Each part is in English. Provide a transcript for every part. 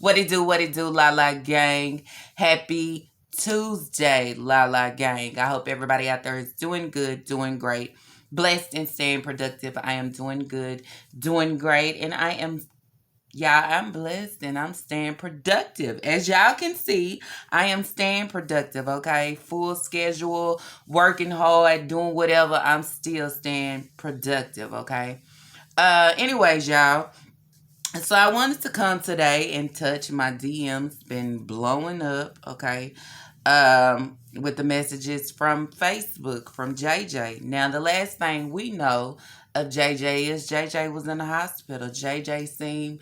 What it do, La La Gang. Happy Tuesday, La La Gang. I hope everybody out there is doing good, doing great, blessed and staying productive. I am doing good, doing great, and I'm blessed and I'm staying productive. As y'all can see, I am staying productive, okay? Full schedule, working hard, doing whatever. I'm still staying productive, okay? Anyways, y'all. So I wanted to come today and touch my DMs been blowing up, okay? With the messages from Facebook from JJ. Now the last thing we know of JJ is JJ was in the hospital. JJ seemed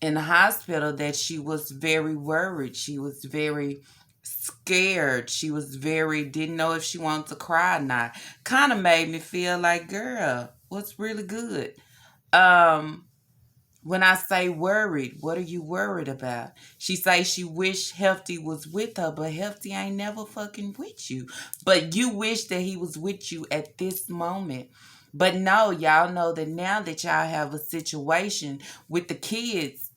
in the hospital that she was very worried. She was very scared. She was very didn't know if she wanted to cry or not. Kind of made me feel like, girl, what's really good? Um when I say worried, what are you worried about? She say she wish Hefty was with her, but Hefty ain't never fucking with you. But you wish that he was with you at this moment. But no, y'all know that now that y'all have a situation with the kids,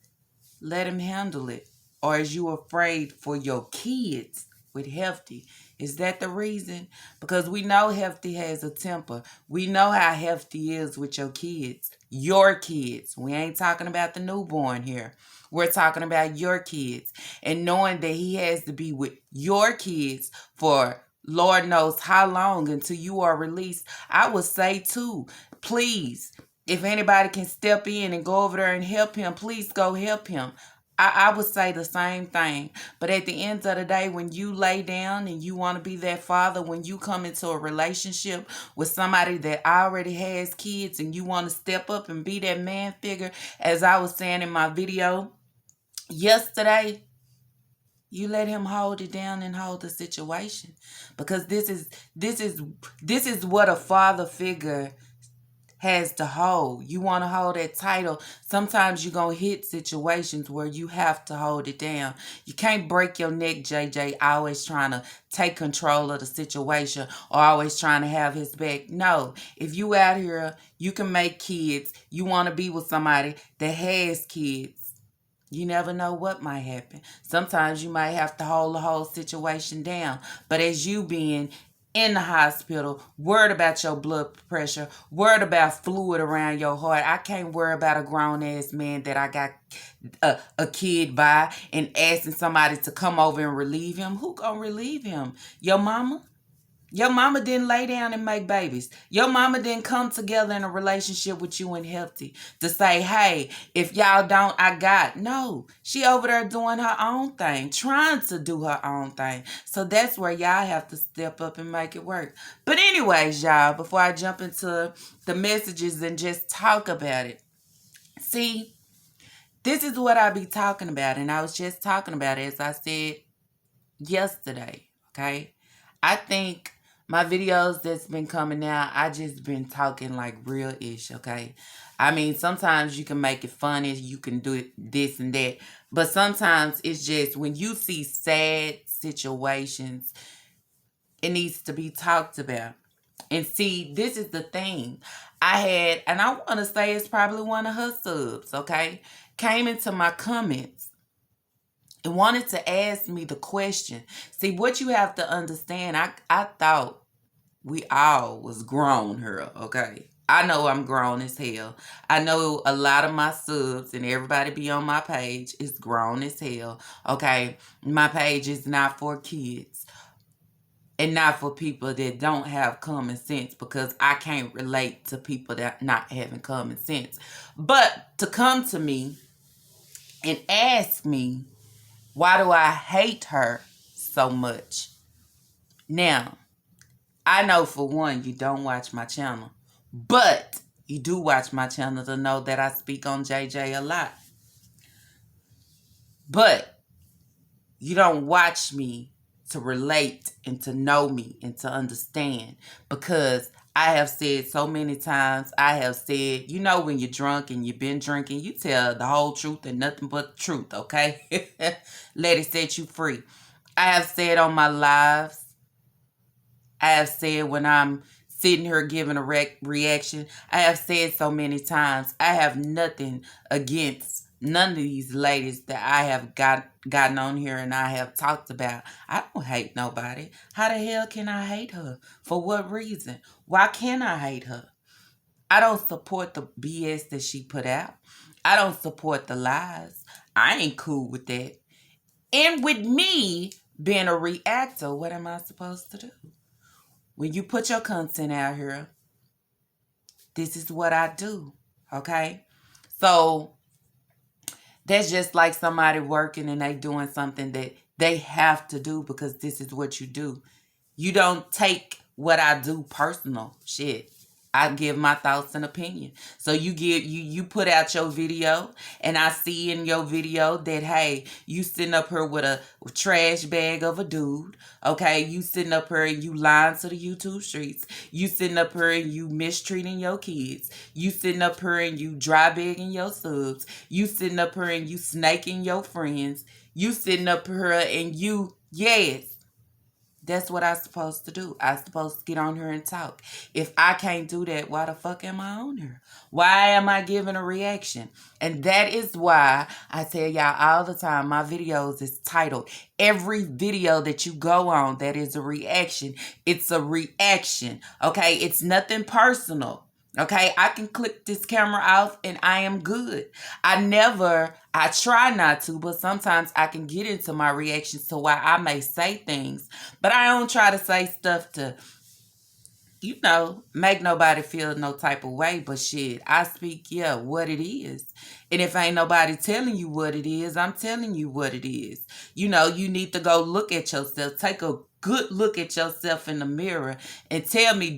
let him handle it. Or is you afraid for your kids with Hefty? Is that the reason? Because we know Hefty has a temper. We know how Hefty is with your kids. Your kids. We ain't talking about the newborn here. We're talking about your kids. And knowing that he has to be with your kids for Lord knows how long until you are released, I would say too, please, if anybody can step in and go over there and help him, please go help him. I would say the same thing. But at the end of the day, when you lay down and you want to be that father, when you come into a relationship with somebody that already has kids and you want to step up and be that man figure, as I was saying in my video yesterday, you let him hold it down and hold the situation. Because this is what a father figure has to hold. You want to hold that title. Sometimes you're going to hit situations where you have to hold it down. You can't break your neck, JJ, always trying to take control of the situation or always trying to have his back. No, if you out here, you can make kids. You want to be with somebody that has kids. You never know what might happen. Sometimes you might have to hold the whole situation down. But as you being in the hospital, worried about your blood pressure, worried about fluid around your heart. I can't worry about a grown ass man that I got a kid by and asking somebody to come over and relieve him. Who gonna relieve him? Your mama? Your mama didn't lay down and make babies. Your mama didn't come together in a relationship with you and Hefty to say, hey, if y'all don't, I got. No, she over there doing her own thing, trying to do her own thing. So that's where y'all have to step up and make it work. But anyways, y'all, before I jump into the messages and just talk about it, see, this is what I be talking about. And I was just talking about it, as I said yesterday, okay? I think my videos that's been coming out, I just been talking like real ish, okay? I mean, sometimes you can make it funny, you can do it this and that, but sometimes it's just when you see sad situations, it needs to be talked about. And see, this is the thing. I had, and I want to say it's probably one of her subs, okay? Came into my comments and wanted to ask me the question. See, what you have to understand, I thought we all was grown here, okay? I know I'm grown as hell. I know a lot of my subs and everybody be on my page is grown as hell, okay? My page is not for kids and not for people that don't have common sense, because I can't relate to people that not having common sense. But to come to me and ask me, why do I hate her so much? Now, I know for one, you don't watch my channel, but you do watch my channel to know that I speak on JJ a lot. But you don't watch me to relate and to know me and to understand, because I have said so many times, I have said, you know, when you're drunk and you've been drinking, you tell the whole truth and nothing but the truth, okay? Let it set you free. I have said on my lives, I have said when I'm sitting here giving a reaction, I have said so many times, I have nothing against None of these ladies that I have gotten on here and I have talked about, I don't hate nobody. How the hell can I hate her? For what reason? Why can't I hate her? I don't support the BS that she put out. I don't support the lies. I ain't cool with that. And with me being a reactor, what am I supposed to do? When you put your content out here, this is what I do. Okay? So that's just like somebody working and they doing something that they have to do because this is what you do. You don't take what I do personal. Shit. I give my thoughts and opinion. So you put out your video and I see in your video that hey, you sitting up here with a trash bag of a dude. Okay, you sitting up here and you lying to the YouTube streets. You sitting up here and you mistreating your kids. You sitting up here and you dry bagging your subs. You sitting up here and you snaking your friends. You sitting up here and you, yes. That's what I'm supposed to do. I'm supposed to get on here and talk. If I can't do that, why the fuck am I on here? Why am I giving a reaction? And that is why I tell y'all all the time, my videos is titled, every video that you go on that is a reaction, it's a reaction. Okay? It's nothing personal. Okay, I can click this camera off and I am good. I try not to, but sometimes I can get into my reactions to why I may say things. But I don't try to say stuff to, make nobody feel no type of way. But shit, I speak, what it is. And if ain't nobody telling you what it is, I'm telling you what it is. You need to go look at yourself. Take a good look at yourself in the mirror and tell me,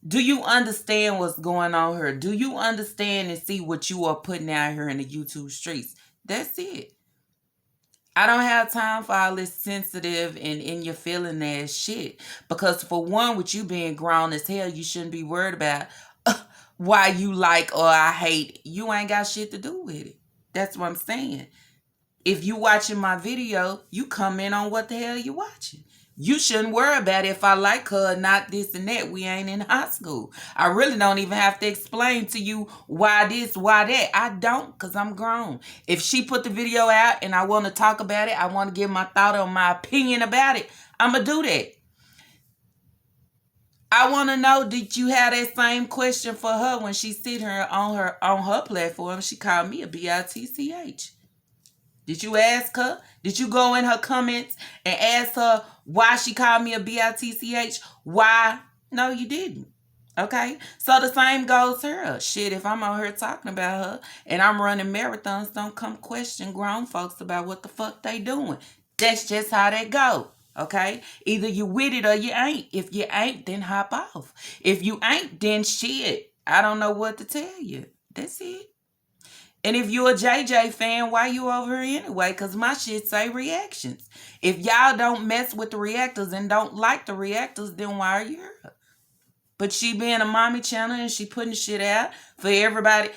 do you understand what's going on here? Do you understand and see what you are putting out here in the YouTube streets? That's it. I don't have time for all this sensitive and in your feeling ass shit. Because for one, with you being grown as hell, you shouldn't be worried about why you like or I hate. You ain't got shit to do with it. That's what I'm saying. If you watching my video, you comment on what the hell you watching. You shouldn't worry about if I like her or not, this and that. We ain't in high school. I really don't even have to explain to you why this, why that. I don't, because I'm grown. If she put the video out and I want to talk about it, I want to give my thought or my opinion about it, I'm going to do that. I want to know, did you have that same question for her when she sit here on her platform? She called me a bitch. Did you ask her? Did you go in her comments and ask her why she called me a bitch? Why? No, you didn't. Okay? So the same goes to her. Shit, if I'm out here talking about her and I'm running marathons, don't come question grown folks about what the fuck they doing. That's just how that go. Okay? Either you with it or you ain't. If you ain't, then hop off. If you ain't, then shit. I don't know what to tell you. That's it. And if you a JJ fan, why you over here anyway? Because my shit say reactions. If y'all don't mess with the reactors and don't like the reactors, then why are you here? But she being a mommy channel and she putting shit out for everybody,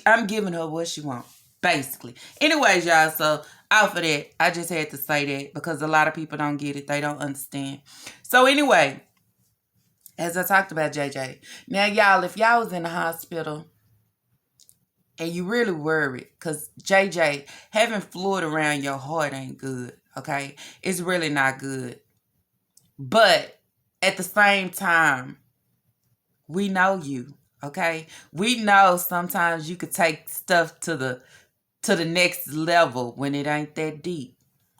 I'm giving her what she wants, basically. Anyways, y'all, so off of that, I just had to say that because a lot of people don't get it. They don't understand. So anyway, as I talked about JJ, now y'all, if y'all was in the hospital and you really worried, because JJ, having fluid around your heart ain't good, okay? It's really not good. But at the same time, we know you, okay? We know sometimes you could take stuff to the next level when it ain't that deep,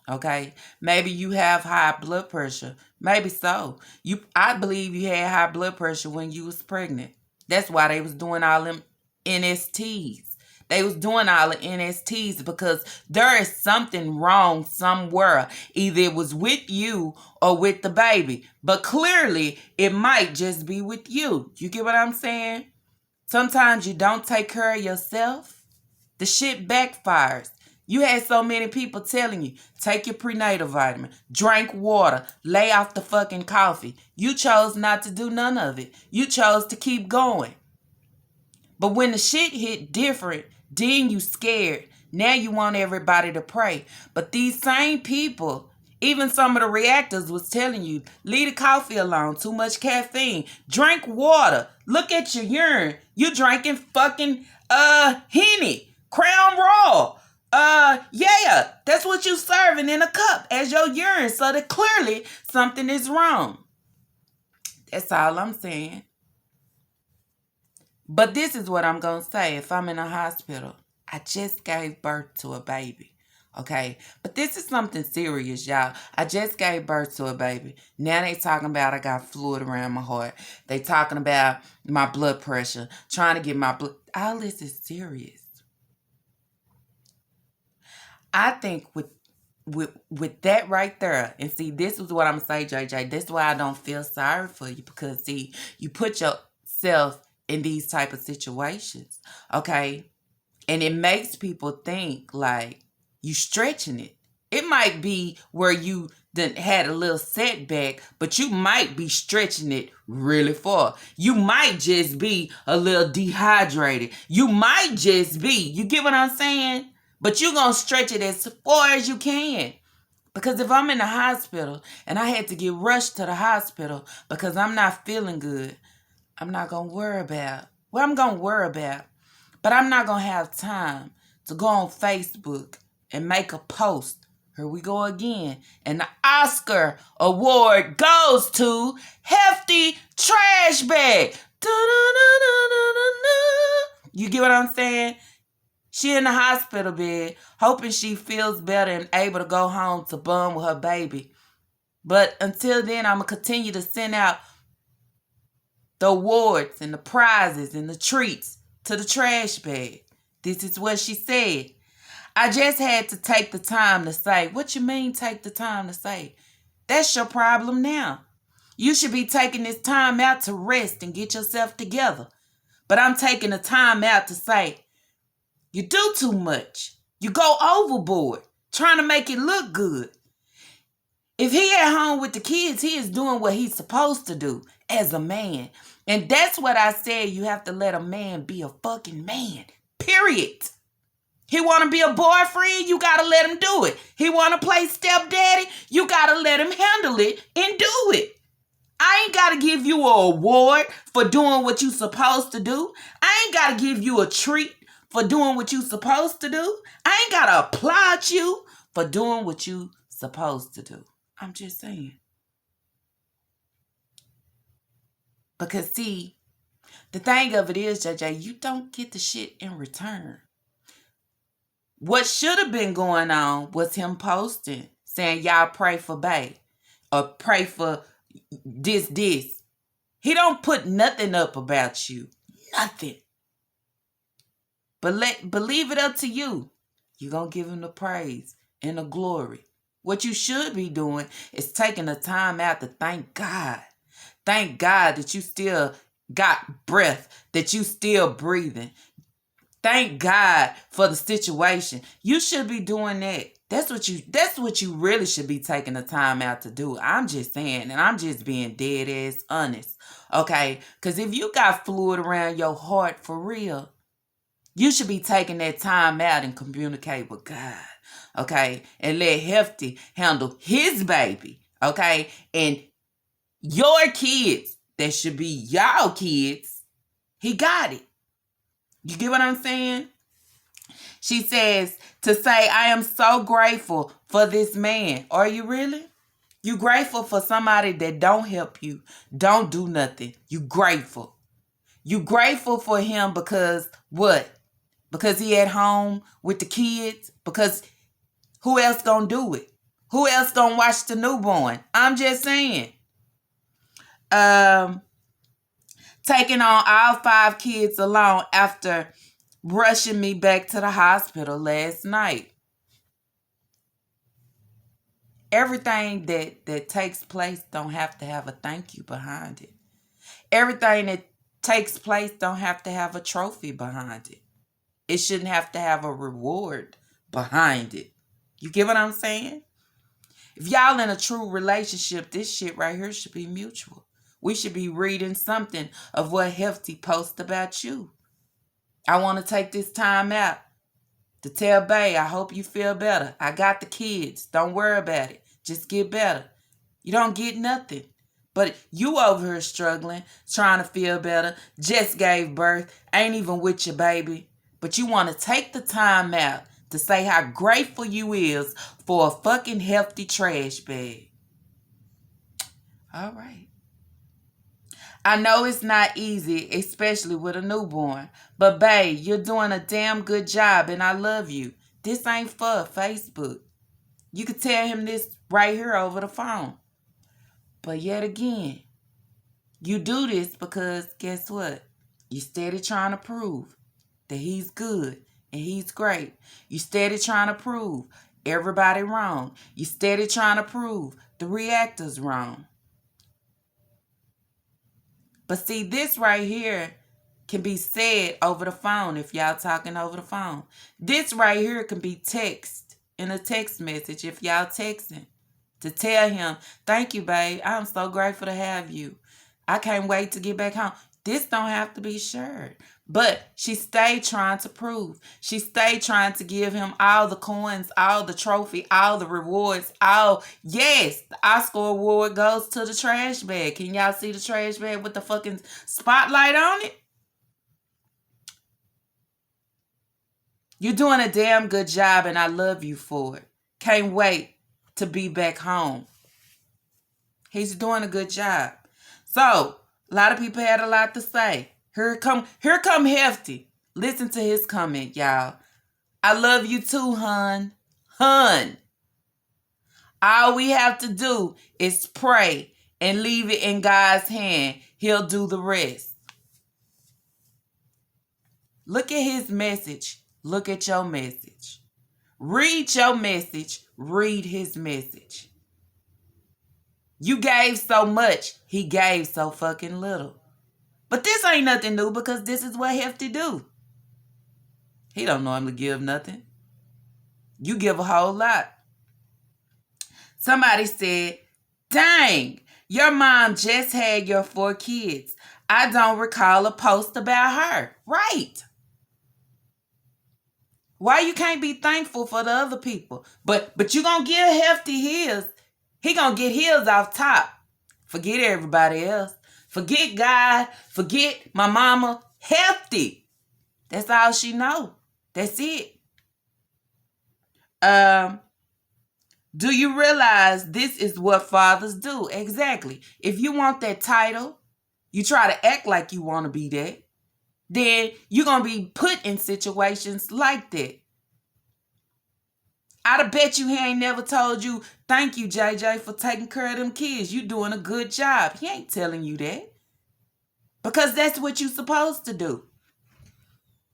okay? Maybe you have high blood pressure. Maybe so. I believe you had high blood pressure when you was pregnant. That's why they was doing all them NSTs. They was doing all the NSTs because there is something wrong somewhere. Either it was with you or with the baby. But clearly, it might just be with you. You get what I'm saying? Sometimes you don't take care of yourself. The shit backfires. You had so many people telling you, take your prenatal vitamin, drink water, lay off the fucking coffee. You chose not to do none of it. You chose to keep going. But when the shit hit different, then you scared. Now you want everybody to pray. But these same people, even some of the reactors was telling you, leave the coffee alone, too much caffeine. Drink water. Look at your urine. You drinking fucking Henny, Crown Royal. Yeah, that's what you serving in a cup as your urine, so that clearly something is wrong. That's all I'm saying. But this is what I'm going to say. If I'm in a hospital, I just gave birth to a baby. Okay. But this is something serious, y'all. I just gave birth to a baby. Now they talking about I got fluid around my heart. They talking about my blood pressure, trying to get my blood. All this is serious. I think with that right there, and see, this is what I'm saying, JJ. This is why I don't feel sorry for you, because see, you put yourself in these type of situations, okay? And it makes people think like you stretching it. It might be where you done had a little setback, but you might be stretching it really far. You might just be a little dehydrated. You might just be, you get what I'm saying? But you're going to stretch it as far as you can. Because if I'm in the hospital and I had to get rushed to the hospital because I'm not feeling good, I'm not going to worry about what I'm going to worry about. But I'm not going to have time to go on Facebook and make a post. Here we go again. And the Oscar award goes to Hefty Trash Bag. You get what I'm saying? She in the hospital bed, hoping she feels better and able to go home to bond with her baby. But until then, I'm going to continue to send out the awards and the prizes and the treats to the trash bag. This is what she said. I just had to take the time to say, what you mean take the time to say? That's your problem now. You should be taking this time out to rest and get yourself together. But I'm taking the time out to say, you do too much. You go overboard trying to make it look good. If he at home with the kids, he is doing what he's supposed to do as a man. And that's what I said. You have to let a man be a fucking man. Period. He want to be a boyfriend, you got to let him do it. He want to play stepdaddy, you got to let him handle it and do it. I ain't got to give you an award for doing what you supposed to do. I ain't got to give you a treat for doing what you supposed to do. I ain't got to applaud you for doing what you supposed to do. I'm just saying. Because see, the thing of it is, JJ, you don't get the shit in return. What should have been going on was him posting, saying, y'all pray for Bae, or pray for this. He don't put nothing up about you. Nothing. But leave it up to you. You're going to give him the praise and the glory. What you should be doing is taking the time out to thank God. Thank God that you still got breath, that you still breathing. Thank God for the situation. You should be doing that. That's what you really should be taking the time out to do. I'm just saying, and I'm just being dead ass honest. Okay? Because if you got fluid around your heart for real, you should be taking that time out and communicate with God. Okay? And let Hefty handle his baby. Okay? And your kids, that should be y'all kids, he got it. You get what I'm saying? She says to say, I am so grateful for this man. Are you really? You grateful for somebody that don't help you, don't do nothing. You grateful. You grateful for him because what? Because he at home with the kids? Because who else gonna do it? Who else gonna watch the newborn? I'm just saying. Taking on all 5 kids alone after rushing me back to the hospital last night. Everything that takes place don't have to have a thank you behind it. Everything that takes place don't have to have a trophy behind it. It shouldn't have to have a reward behind it. You get what I'm saying? If y'all in a true relationship, this shit right here should be mutual. We should be reading something of what Hefty posts about you. I want to take this time out to tell Bae, I hope you feel better. I got the kids. Don't worry about it. Just get better. You don't get nothing. But you over here struggling, trying to feel better, just gave birth, ain't even with your baby. But you want to take the time out to say how grateful you is for a fucking Hefty trash bag. All right. I know it's not easy, especially with a newborn. But babe, you're doing a damn good job and I love you. This ain't for Facebook. You could tell him this right here over the phone. But yet again, you do this because guess what? You steady trying to prove that he's good and he's great. You steady trying to prove everybody wrong. You steady trying to prove the reactors wrong. But see, this right here can be said over the phone if y'all talking over the phone. This right here can be text in a text message if y'all texting to tell him, thank you, babe. I'm so grateful to have you. I can't wait to get back home. This don't have to be shared. But she stayed trying to prove. She stayed trying to give him all the coins, all the trophy, all the rewards, all. Yes, the Oscar award goes to the trash bag. Can y'all see the trash bag with the fucking spotlight on it? You're doing a damn good job and I love you for it. Can't wait to be back home. He's doing a good job. So, a lot of people had a lot to say. Here come Hefty. Listen to his comment, y'all. I love you too, hun. Hun. All we have to do is pray and leave it in God's hand. He'll do the rest. Look at his message. Look at your message. Read your message. Read his message. You gave so much. He gave so fucking little. But this ain't nothing new because this is what Hefty do. He don't normally give nothing. You give a whole lot. Somebody said, dang, your mom just had your 4 kids. I don't recall a post about her. Right. Why you can't be thankful for the other people? But you gonna give Hefty his. He gonna get his off top. Forget everybody else. Forget God. Forget my mama. Hefty. That's all she know. That's it. Do you realize this is what fathers do? Exactly. If you want that title, you try to act like you want to be that, then you're going to be put in situations like that. I'd bet you he ain't never told you, thank you, JJ, for taking care of them kids. You doing a good job. He ain't telling you that. Because that's what you supposed to do.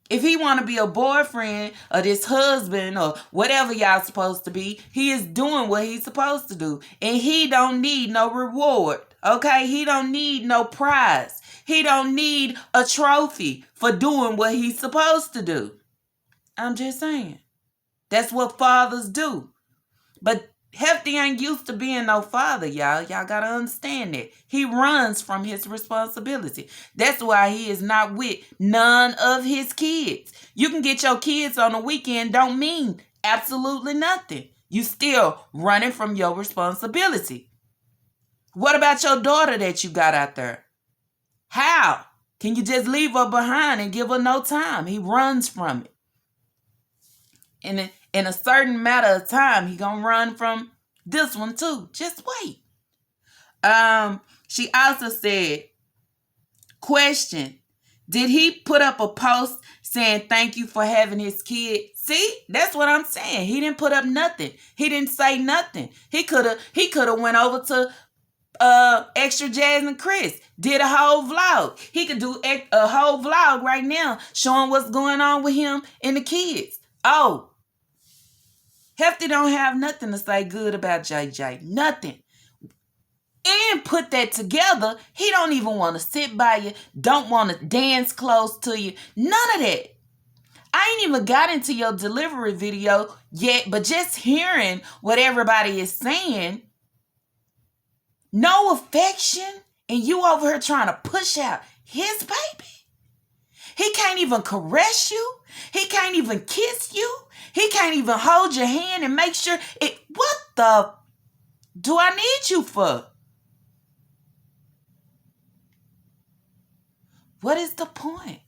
If he want to be a boyfriend or this husband or whatever y'all supposed to be, he is doing what he's supposed to do. And he don't need no reward, okay? He don't need no prize. He don't need a trophy for doing what he's supposed to do. I'm just saying. That's what fathers do. But Hefty ain't used to being no father, y'all. Y'all got to understand that. He runs from his responsibility. That's why he is not with none of his kids. You can get your kids on the weekend, don't mean absolutely nothing. You still running from your responsibility. What about your daughter that you got out there? How? Can you just leave her behind and give her no time? He runs from it. In a certain matter of time, he gonna run from this one too. Just wait. She also said, question, did he put up a post saying thank you for having his kid? See, that's what I'm saying. He didn't put up nothing. He didn't say nothing. He could have went over to Extra Jazz and Chris, did a whole vlog. He could do a whole vlog right now showing what's going on with him and the kids. Oh, Hefty don't have nothing to say good about JJ. Nothing. And put that together, he don't even want to sit by you, don't want to dance close to you. None of that. I ain't even got into your delivery video yet, but just hearing what everybody is saying, no affection, and you over here trying to push out his baby. He can't even caress you. He can't even kiss you. He can't even hold your hand and make sure it. What the do I need you for? What is the point?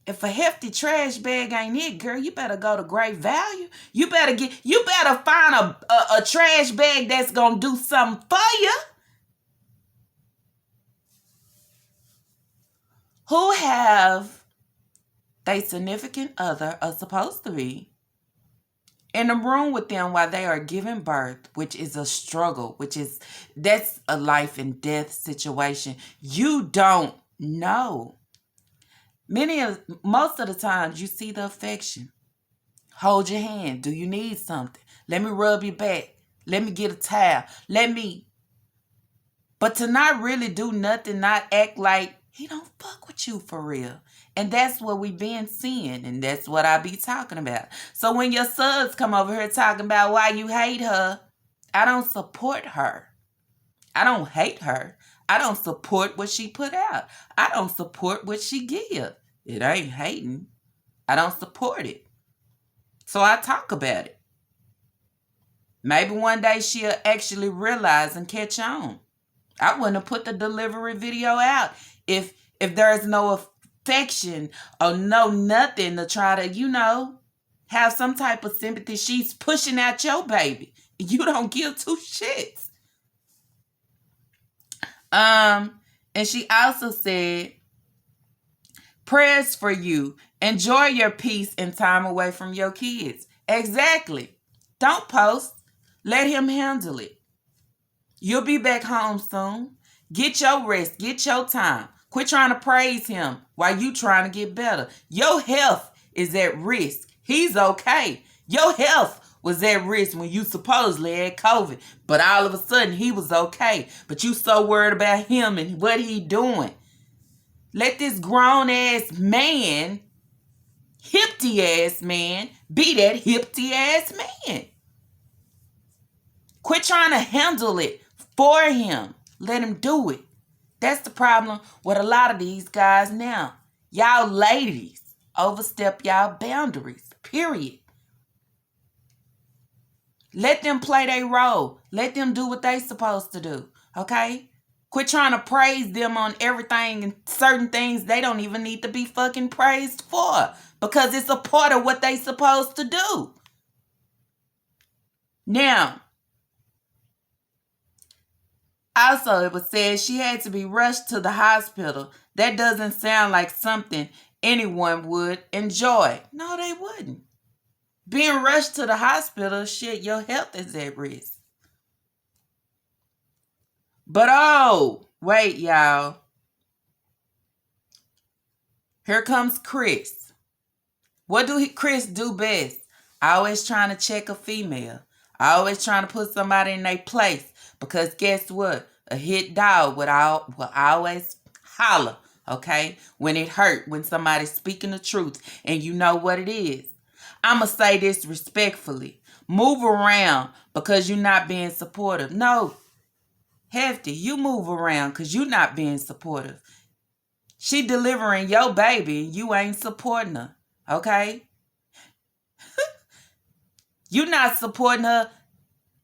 If a hefty trash bag ain't it, girl, you better go to Great Value. You better find a trash bag that's gonna do something for you. Who have their significant other are supposed to be in the room with them while they are giving birth, which is a struggle, that's a life and death situation. You don't know. Most of the times you see the affection. Hold your hand. Do you need something? Let me rub your back. Let me get a towel. But to not really do nothing, not act like he don't fuck with you for real. And that's what we been seeing. And that's what I be talking about. So when your sons come over here talking about why you hate her, I don't support her. I don't hate her. I don't support what she put out. I don't support what she give. It ain't hating. I don't support it. So I talk about it. Maybe one day she'll actually realize and catch on. I wouldn't have put the delivery video out if there's no affection or no nothing to try to, have some type of sympathy. She's pushing out your baby. You don't give two shits. And she also said, prayers for you. Enjoy your peace and time away from your kids. Exactly. Don't post. Let him handle it. You'll be back home soon. Get your rest. Get your time. Quit trying to praise him while you trying to get better. Your health is at risk. He's okay. Your health was at risk when you supposedly had COVID. But all of a sudden, he was okay. But you so worried about him and what he doing. Let this grown-ass man, Hefty-ass man, be that Hefty-ass man. Quit trying to handle it for him. Let him do it. That's the problem with a lot of these guys now. Y'all ladies overstep y'all boundaries, period. Let them play their role. Let them do what they supposed to do, okay? Quit trying to praise them on everything and certain things they don't even need to be fucking praised for because it's a part of what they supposed to do. Now, also, it was said she had to be rushed to the hospital. That doesn't sound like something anyone would enjoy. No, they wouldn't. Being rushed to the hospital, shit, your health is at risk. But oh, wait, y'all. Here comes Chris. What do Chris do best? Always trying to check a female. Always trying to put somebody in their place. Because guess what? A hit dog will always holler, okay? When it hurt, when somebody's speaking the truth and you know what it is. I'm going to say this respectfully. Move around because you're not being supportive. No, Hefty, you move around because you're not being supportive. She delivering your baby and you ain't supporting her, okay? You're not supporting her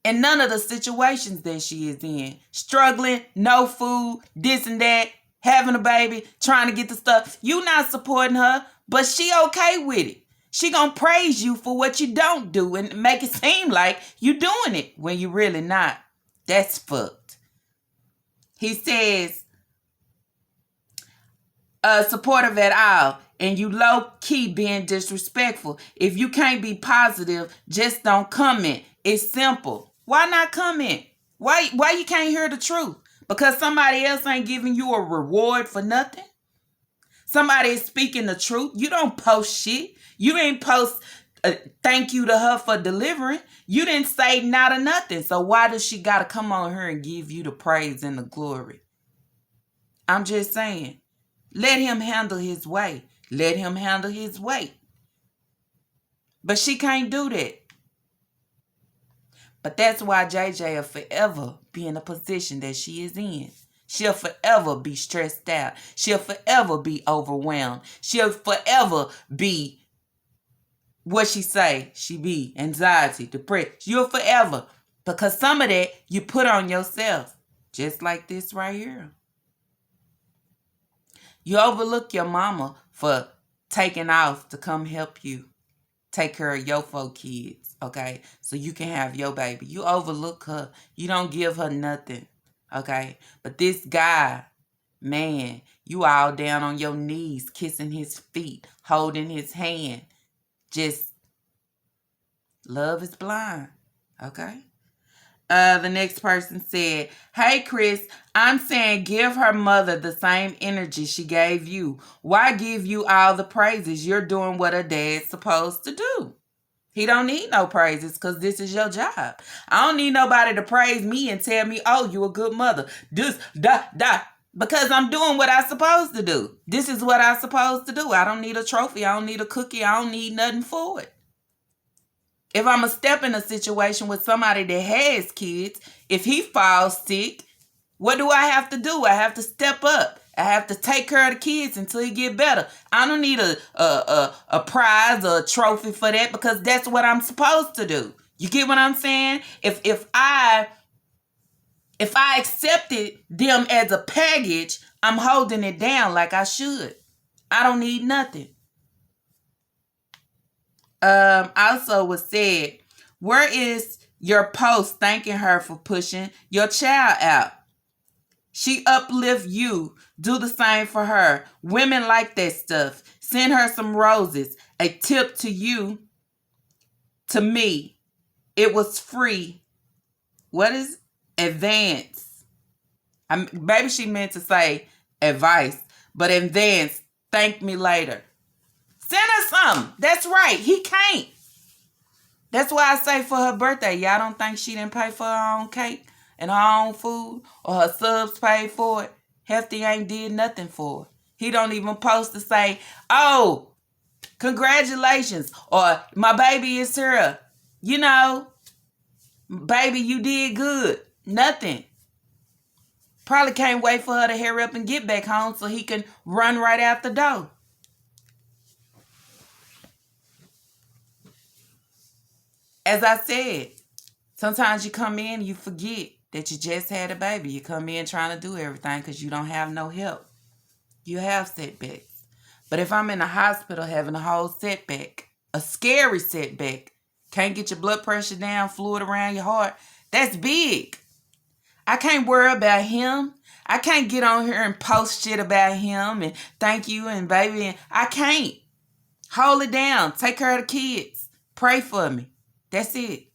in none of the situations that she is in. Struggling, no food, this and that, having a baby, trying to get the stuff. You not supporting her, but she okay with it. She gonna praise you for what you don't do and make it seem like you doing it when you really not. That's fucked. He says, supportive at all, and you low-key being disrespectful. If you can't be positive, just don't comment. It's simple. Why not comment? Why you can't hear the truth? Because somebody else ain't giving you a reward for nothing? Somebody is speaking the truth. You don't post shit. You didn't post thank you to her for delivering. You didn't say not or nothing. So why does she got to come on here and give you the praise and the glory? I'm just saying. Let him handle his way. Let him handle his weight. But she can't do that. But that's why JJ will forever be in the position that she is in. She'll forever be stressed out. She'll forever be overwhelmed. She'll forever be what she say. She be anxiety, depression. You'll forever. Because some of that you put on yourself. Just like this right here. You overlook your mama for taking off to come help you take care of your 4 kids, okay? So you can have your baby. You overlook her. You don't give her nothing, okay? But this guy, man, you all down on your knees, kissing his feet, holding his hand. Just, love is blind, okay? The next person said, hey, Chris, I'm saying give her mother the same energy she gave you. Why give you all the praises? You're doing what a dad's supposed to do. He don't need no praises because this is your job. I don't need nobody to praise me and tell me, oh, you a good mother. Because I'm doing what I'm supposed to do. This is what I'm supposed to do. I don't need a trophy. I don't need a cookie. I don't need nothing for it. If I'm going to step in a situation with somebody that has kids, if he falls sick, what do I have to do? I have to step up. I have to take care of the kids until he get better. I don't need a prize or a trophy for that because that's what I'm supposed to do. You get what I'm saying? If I accepted them as a package, I'm holding it down like I should. I don't need nothing. Also was said, where is your post thanking her for pushing your child out? She uplift you. Do the same for her. Women like that stuff. Send her some roses. A tip to you. To me, it was free. What is advance? Maybe she meant to say advice, but advance. Thank me later. Send her something. That's right. He can't. That's why I say for her birthday, y'all don't think she didn't pay for her own cake and her own food or her subs paid for it? Hefty ain't did nothing for her. He don't even post to say, oh, congratulations, or my baby is here. You know, baby, you did good. Nothing. Probably can't wait for her to hurry up and get back home so he can run right out the door. As I said, sometimes you come in and you forget that you just had a baby. You come in trying to do everything because you don't have no help. You have setbacks. But if I'm in the hospital having a whole setback, a scary setback, can't get your blood pressure down, fluid around your heart, that's big. I can't worry about him. I can't get on here and post shit about him and thank you and baby. I can't. Hold it down. Take care of the kids. Pray for me. That's it.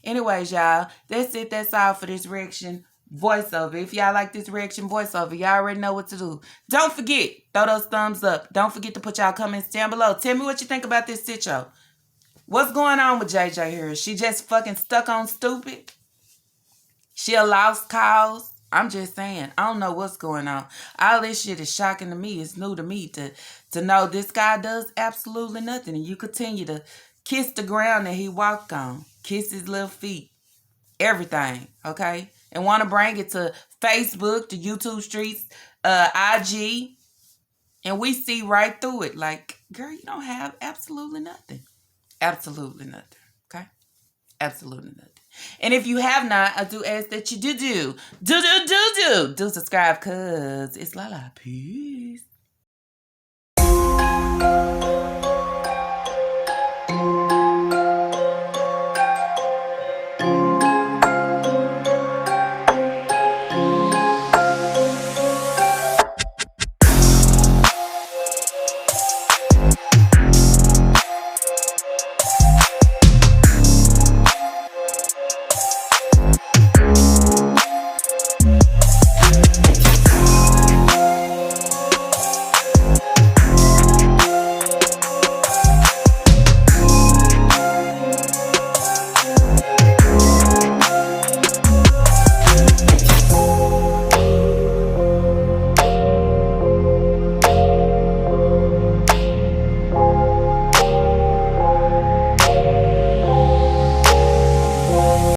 Anyways, y'all, that's it. That's all for this reaction voiceover. If y'all like this reaction voiceover, y'all already know what to do. Don't forget, throw those thumbs up. Don't forget to put y'all comments down below. Tell me what you think about this show. What's going on with JJ here? She just fucking stuck on stupid? She a lost cause? I'm just saying. I don't know what's going on. All this shit is shocking to me. It's new to me to know this guy does absolutely nothing. And you continue to kiss the ground that he walked on. Kiss his little feet. Everything. Okay? And want to bring it to Facebook, to YouTube streets, IG. And we see right through it. Like, girl, you don't have absolutely nothing. Absolutely nothing. Okay? Absolutely nothing. And if you have not, I do ask that you do subscribe, because it's Lala. Peace.